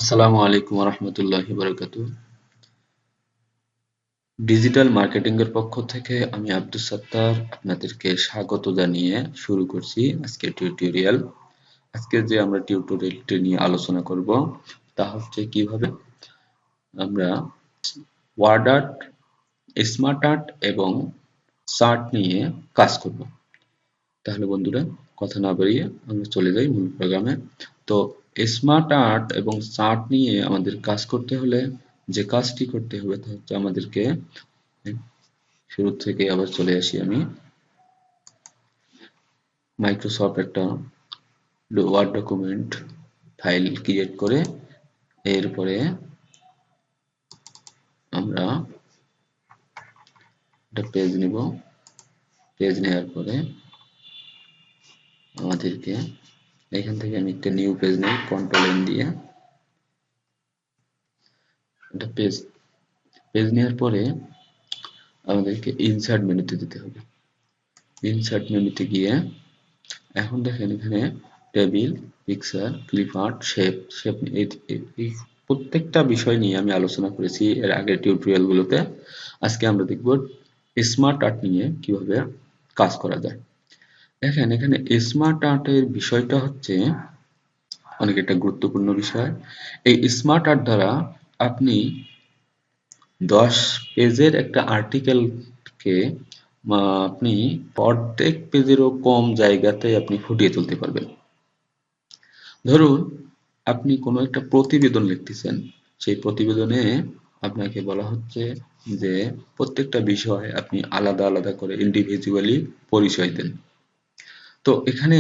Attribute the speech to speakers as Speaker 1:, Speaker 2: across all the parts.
Speaker 1: আসসালামু আলাইকুম রহমতুল্লাহি বারাকাতুহু। ডিজিটাল মার্কেটিং এর পক্ষ থেকে আমি আব্দুস সাত্তার আপনাদেরকে স্বাগত জানিয়ে শুরু করছি আজকের টিউটোরিয়াল। আজকে যে আমরা টিউটোরিয়ালটি নিয়ে আলোচনা করব তা হচ্ছে কিভাবে আমরা ওয়ার্ড আর্ট, স্মার্ট আর্ট এবং চার্ট নিয়ে কাজ করব। তাহলে বন্ধুরা, কথা না বাড়িয়ে আমরা চলে যাই মূল প্রোগ্রামে। তো স্মার্ট আর্ট এবং চার্ট নিয়ে আমাদের কাজ করতে হলে যে কাজটি করতে হবে তা হচ্ছে আমাদেরকে শুরু থেকে আবার চলে আসি আমি মাইক্রোসফট একটা ওয়ার্ড ডকুমেন্ট ফাইল ক্রিয়েট করে এরপরে আমরা একটা পেজ নিব। পেজ নেওয়ার পরে আমাদেরকে এখান থেকে আমি একটা নিউ পেজ নেই, কন্ট্রোল এন দিয়ে একটা পেজ পেজ নেওয়ার পরে আমাদেরকে ইনসার্ট মেনুতে দিতে হবে। ইনসার্ট মেনুতে গিয়ে এখন দেখেন এখানে table, picture, clip art, shape এই প্রত্যেকটা বিষয় নিয়ে আমি আলোচনা করেছি এর আগের টিউটোরিয়াল গুলোতে। আজকে আমরা দেখব স্মার্ট আর্ট নিয়ে কিভাবে কাজ করা যায়। দেখেন এখানে স্মার্ট আর্টের বিষয়টা হচ্ছে অনেক একটা গুরুত্বপূর্ণ বিষয়। এই স্মার্ট আর্ট দ্বারা আপনি 10 পেজের একটা আর্টিকেলকে আপনি অর্ধেক পেজেরও কম জায়গাতে আপনি ফুটিয়ে তুলতে পারবেন। ধরুন আপনি কোনো একটা প্রতিবেদন লিখতেছেন, সেই প্রতিবেদনে আপনাকে বলা হচ্ছে যে প্রত্যেকটা বিষয় আপনি আলাদা আলাদা করে ইন্ডিভিজুয়ালি পরিচয় দেন। তো এখানে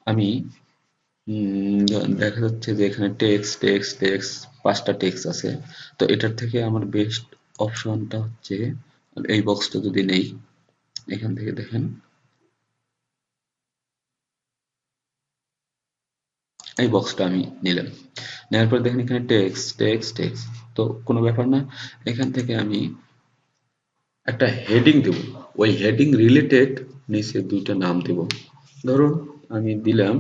Speaker 1: আমি দেখা যাচ্ছে যে এখানে টেক্সট টেক্সট টেক্সট 5টা টেক্সট আছে। তো এটার থেকে আমার বেস্ট অপশনটা হচ্ছে এই বক্সটা যদি নেই, এখান থেকে দেখেন এই বক্সটা আমি নিলাম। নেওয়ার পর দেখেন এখানে টেক্সট টেক্সট টেক্সট, তো কোনো ব্যাপার না। এখান থেকে আমি একটা হেডিং দেব, ওই হেডিং রিলেটেড নিচে দুইটা নাম দেব। ধরুন আমি দিলাম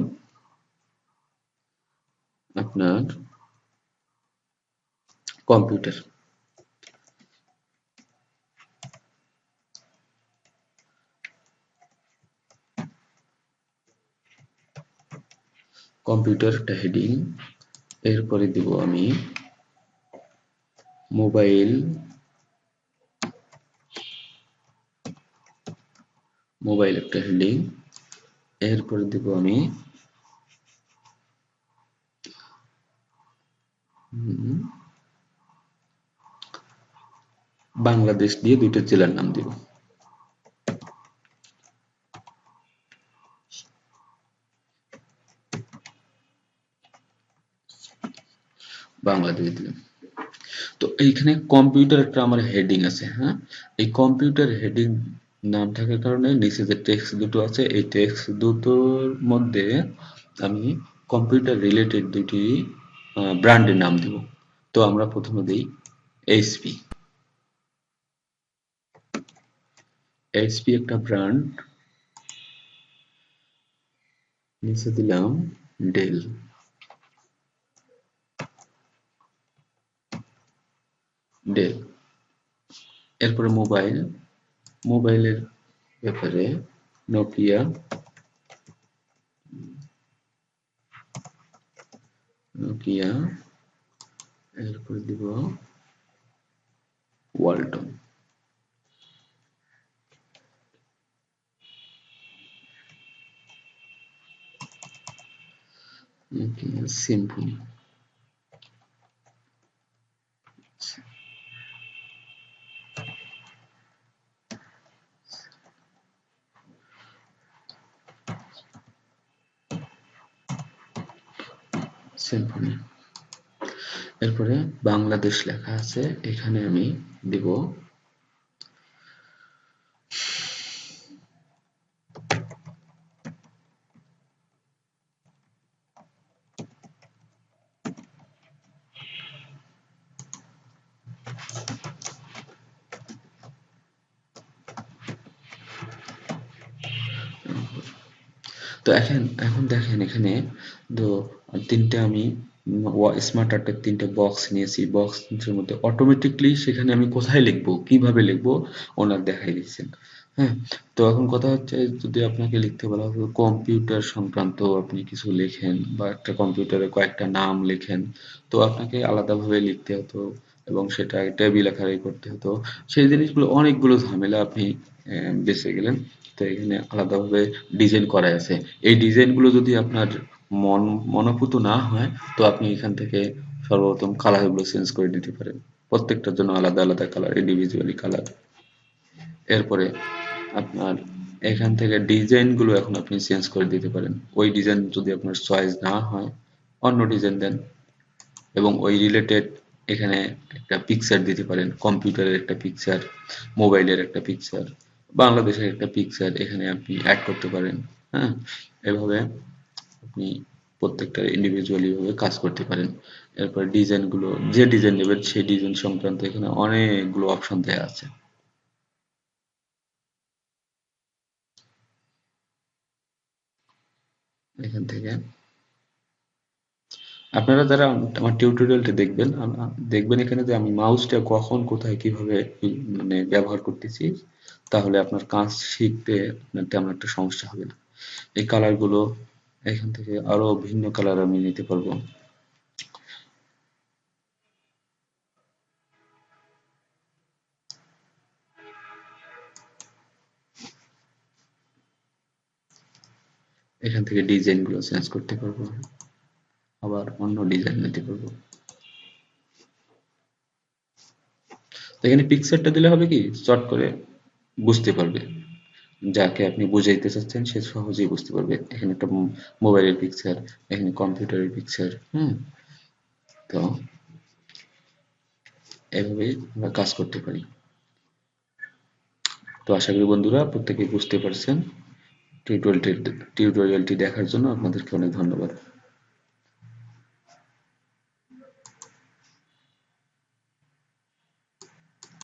Speaker 1: আপনার কম্পিউটার। কম্পিউটার একটা হেডিং, এরপরে দিব আমি মোবাইল, মোবাইল একটা হেডিং, এরপরে দিব আমি বাংলাদেশ দিয়ে দুইটা জেলার নাম দিব। বাংলাদেশ দিলাম। তো এইখানে কম্পিউটার একটা আমার হেডিং আছে, হ্যাঁ। এই কম্পিউটার হেডিং নাম থাকার কারণে নিচে যে টেক্সট দুটো আছে এই টেক্সট দুটোর মধ্যে আমি কম্পিউটার রিলেটেড দুটি ব্র্যান্ডের নাম দিব। তো আমরা প্রথমে দিই এইচপি। এইচপি একটা ব্র্যান্ড, নিচে দিলাম ডেল। ডেল এরপরে মোবাইল, মোবাইলের ব্যাপারে নোকিয়া, নোকিয়া এরপরে দিব ওয়ালটন। Nokia Symphony. সিম্ফনি এরপরে বাংলাদেশ লেখা আছে, এখানে আমি দিব তো এখন এখন দেখেন এখানে তো তিনটে আমি স্মার্ট আর্টের 3টে বক্স নিয়েছি, বক্সের মধ্যে অটোমেটিকলি সেখানে আমি কোথায় লিখবো, কিভাবে লিখবো ওনার দেখাই দিচ্ছেন। হ্যাঁ, তো এখন কথা হচ্ছে, যদি আপনাকে লিখতে বলা হবে কম্পিউটার সংক্রান্ত আপনি কিছু লেখেন বা একটা কম্পিউটারে কয়েকটা নাম লেখেন, তো আপনাকে আলাদাভাবে লিখতে হতো এবং সেটা টেবিল আকারে করতে হতো। সেই জিনিসগুলো অনেকগুলো ঝামেলা আপনি বেঁচে গেলেন। তো এখানে আলাদাভাবে ডিজাইন করা আছে। এই ডিজাইনগুলো যদি আপনার মন মনঃপূত না হয়, তো আপনি এখান থেকে সর্বপ্রথম কালারগুলো চেঞ্জ করে নিতে পারেন। প্রত্যেকটার জন্য আলাদা আলাদা কালার, ইন্ডিভিজুয়ালি কালার। এরপরে আপনার এখান থেকে ডিজাইনগুলো এখন আপনি চেঞ্জ করে দিতে পারেন। ওই ডিজাইন যদি আপনার চয়েস না হয়, অন্য ডিজাইন দেন। এবং ওই রিলেটেড এখানে একটা পিকচার দিতে পারেন, কম্পিউটারের একটা পিকচার, মোবাইলের একটা পিকচার, বাংলাদেশের একটা পিকচার এখানে আপনি অ্যাড করতে পারেন। হ্যাঁ, এভাবে আপনি প্রত্যেকটা ইন্ডিভিজুয়ালি ভাবে কাজ করতে পারেন। এরপর ডিজাইনগুলো, যে ডিজাইন নেবেন সেই ডিজাইন সংক্রান্ত এখানে অনেকগুলো অপশন দেওয়া আছে। এখান থেকে আপনারা যারা আমার টিউটোরিয়ালটা দেখবেন, দেখবেন এখানে যে আমি মাউসটা কখন কোথায় কিভাবে মানে ব্যবহার করতেছি, তাহলে আপনার কাজ শিখতে আপনার তেমন একটা সমস্যা হবে না। এই কালারগুলো এখান থেকে আরো ভিন্ন কালার আমি নিতে পারবো। এখান থেকে ডিজাইনগুলো চেঞ্জ করতে পারবো, আবার অন্য ডিজাইন নিতে পারবো। তো এখানে পিকচারটা দিলে হবে কি, চট করে বুঝতে পারবে, যাকে আপনি বুঝাইতে চাচ্ছেন সে সহজেই বুঝতে পারবে। এখানে একটা মোবাইলের পিকচার, এখানে কম্পিউটারের পিকচার। তো এভাবেই আমরা কাজ করতে পারি। তো আশা করি বন্ধুরা প্রত্যেকেই বুঝতে পারছেন। টিউটোরিয়ালটি দেখার জন্য আপনাদেরকে অনেক ধন্যবাদ।